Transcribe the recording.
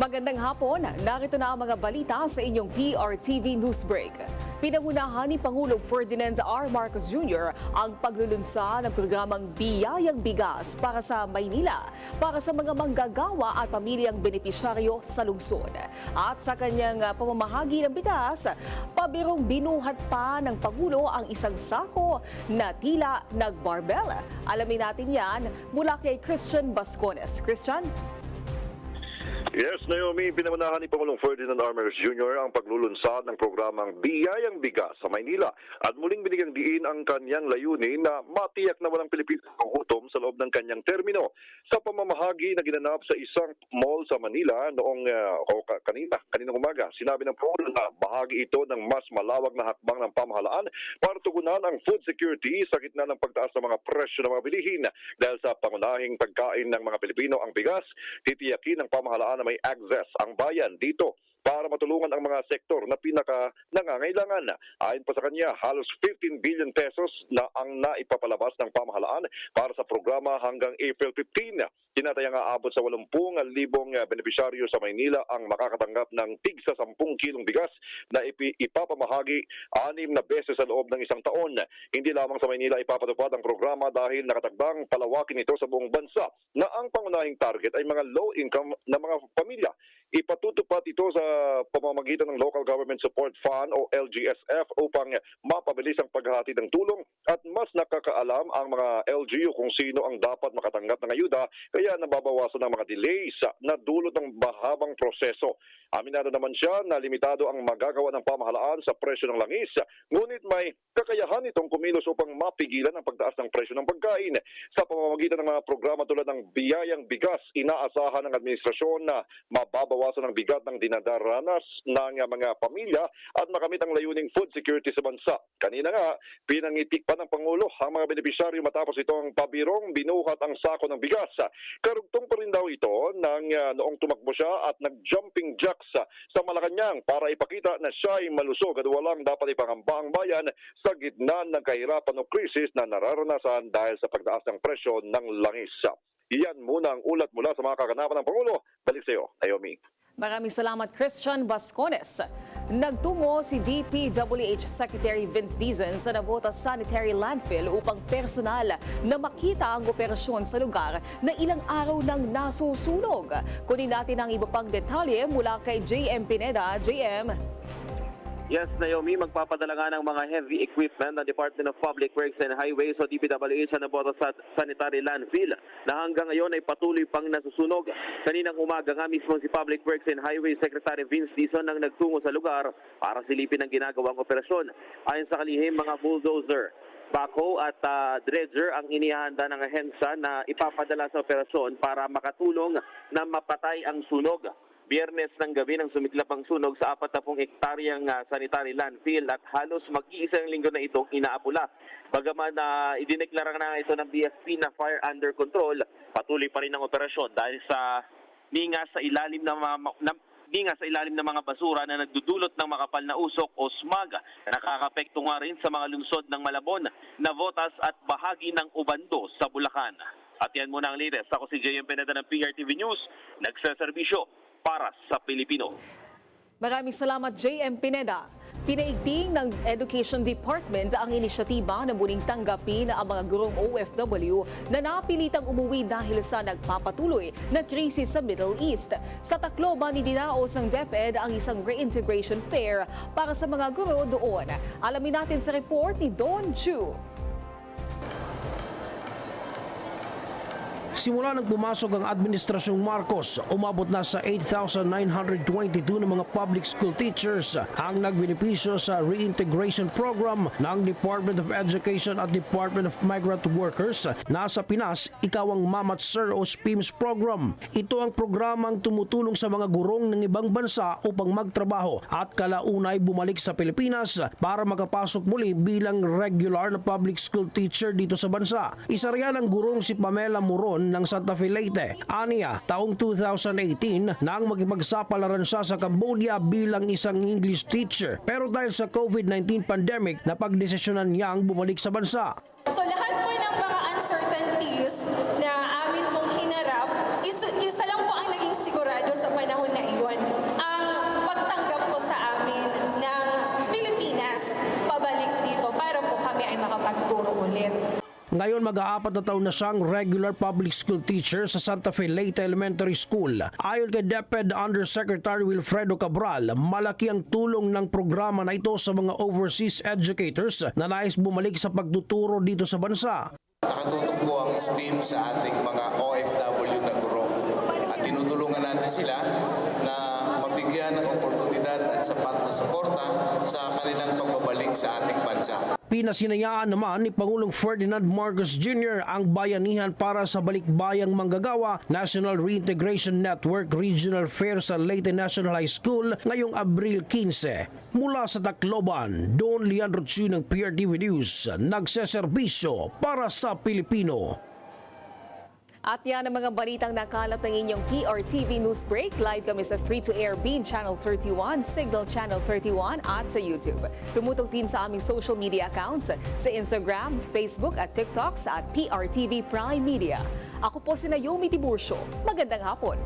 Magandang hapon, narito na ang mga balita sa inyong PRTV Newsbreak. Pinangunahan ni Pangulong Ferdinand R. Marcos Jr. ang paglulunsa ng programang Biyayang Bigas para sa Maynila para sa mga manggagawa at pamilyang benepisyaryo sa lungsod. At sa kanyang pamamahagi ng bigas, pabirong binuhat pa ng Pangulo ang isang sako na tila nagbarbel. Alamin natin yan mula kay Christian Bascones. Christian? Yes, Naomi, pinangunahan ni Pangulong Ferdinand R. Marcos Jr. ang paglulunsad ng programang Biyayang Bigas sa Maynila at muling binigyang diin ang kanyang layunin na matiyak na walang Pilipino ang gutom sa loob ng kanyang termino. Sa pamamahagi na ginanap sa isang mall sa Manila noong kaninang umaga, sinabi ng Pangulo na bahagi ito ng mas malawak na hakbang ng pamahalaan para tugunan ang food security sa gitna ng pagtaas ng mga presyo ng mga bilihin. Dahil sa pangunahing pagkain ng mga Pilipino ang bigas, titiyakin ng pamahalaan na may access ang bayan dito para matulungan ang mga sektor na pinaka-nangangailangan. Ayon pa sa kanya, halos 15 billion pesos na ang naipapalabas ng pamahalaan para sa programa hanggang April 15. Tinatayang aabot sa 80,000 benepisyaryo sa Maynila ang makakatanggap ng tigsa 10 kilong bigas na ipapamahagi 6 na beses sa loob ng isang taon. Hindi lamang sa Maynila ipapatupad ang programa dahil nakatagdang palawakin ito sa buong bansa na ang pangunahing target ay mga low-income na mga pamilya. Ipatutupad ito sa pamamagitan ng Local Government Support Fund o LGSF upang mapabilis ang paghahatid ng tulong at mas nakakaalam ang mga LGU kung sino ang dapat makatanggap ng ayuda, kaya nababawasan ang mga delays na dulot ng mahabang proseso. Aminado naman siya na limitado ang magagawa ng pamahalaan sa presyo ng langis, ngunit may kakayahan itong kumilos upang mapigilan ang pagtaas ng presyo ng pagkain. Sa pamamagitan ng mga programa tulad ng Biyayang Bigas, inaasahan ng administrasyon na mababawasan ang bigat ng dinadaranas ng mga pamilya at makamit ang layuning food security sa bansa. Kanina nga, pinangitik pa ng Pangulo ang mga benepisyaryo matapos itong pabirong binuhat ang sako ng bigas. Karugtong pa rin daw ito noong tumakbo siya at nag-jumping jacks sa Malacanang para ipakita na siya ay malusog at walang dapat ipangamba ang bayan sa gitna ng kahirapan o krisis na nararanasan dahil sa pagtaas ng presyo ng langis. Iyan muna ang ulat mula sa mga kaganapan ng Pangulo. Balik sa iyo, Naomi. Maraming salamat, Christian Bascones. Nagtungo si DPWH Secretary Vince Dizon sa Navotas Sanitary Landfill upang personal na makita ang operasyon sa lugar na ilang araw nang nasusunog. Kunin natin ang iba pang detalye mula kay JM Pineda. JM. Yes, Naomi, magpapadala nga ng mga heavy equipment ng Department of Public Works and Highways o DPWH sa Navotas Sanitary Landfill na hanggang ngayon ay patuloy pang nasusunog. Kaninang umaga nga mismo si Public Works and Highways Secretary Vince Dizon ang nagtungo sa lugar para silipin ang ginagawang operasyon. Ayon sa kalihim, mga bulldozer, backhoe at dredger ang inihanda ng ahensya na ipapadala sa operasyon para makatulong na mapatay ang sunog. Biyernes ng gabi nang sumiklap ang sunog sa 40 hektaryang sanitary landfill at halos mag-iisang linggo na itong inaapula. Bagaman idineklara na ito ng BFP na fire under control, patuloy pa rin ang operasyon dahil sa ninga sa ilalim ng mga basura na nagdudulot ng makapal na usok o smog. Nakakapekto nga rin sa mga lungsod ng Malabon, Navotas at bahagi ng Ubando sa Bulacan. At yan muna ang latest. Ako si JM Pineda ng PRTV News, nagsaserbisyo para sa Pilipino. Maraming salamat, JM Pineda. Pinaigting ng Education Department ang inisyatiba na muling tanggapin ang mga gurong OFW na napilitang umuwi dahil sa nagpapatuloy na krisis sa Middle East. Sa Tacloban, idinaos ng DepEd ang isang reintegration fair para sa mga guro doon. Alamin natin sa report ni Don Chu. Simula nang pumasok ang Administrasyong Marcos, umabot na sa 8,922 na mga public school teachers ang nagbenepisyo sa reintegration program ng Department of Education at Department of Migrant Workers na sa Pinas, ikaw ang Mamat Sir o SPIMS program. Ito ang programang tumutulong sa mga gurong ng ibang bansa upang magtrabaho at kalaunay bumalik sa Pilipinas para makapasok muli bilang regular na public school teacher dito sa bansa. Isa riyan ang gurong si Pamela Moron ng Santa Fe Leyte. Aniya, taong 2018 nang makipagsapalaran siya sa Cambodia bilang isang English teacher. Pero dahil sa COVID-19 pandemic, napagdesisyonan niyang bumalik sa bansa. So lahat po ng mga uncertainties na amin pong hinarap, isa lang po ang naging sigurado sa panahon na iyon. Ngayon mag-aapat na taon na siyang regular public school teacher sa Santa Fe Leyte Elementary School. Ayon kay DepEd Undersecretary Wilfredo Cabral, malaki ang tulong ng programa na ito sa mga overseas educators na nais bumalik sa pagtuturo dito sa bansa. Nakatutok po ang STEAM sa ating mga OFW na guro at tinutulungan natin sila na mabigyan ng oportunidad at sapat na suporta sa kanilang pagbabalik sa ating bansa. Pinasinayaan naman ni Pangulong Ferdinand Marcos Jr. ang bayanihan para sa Balikbayang Manggagawa National Reintegration Network Regional Fair sa Leyte National High School ngayong Abril 15. Mula sa Tacloban, Don Leandro Chu ng PRTV News, nagseserbisyo para sa Pilipino. At yan ang mga balitang nakalap ng inyong PRTV News Break. Live kami sa free-to-air Beam Channel 31, Signal Channel 31 at sa YouTube. Tumutok din sa aming social media accounts sa Instagram, Facebook at TikTok at PRTV Prime Media. Ako po si Naomi Tiburcio. Magandang hapon.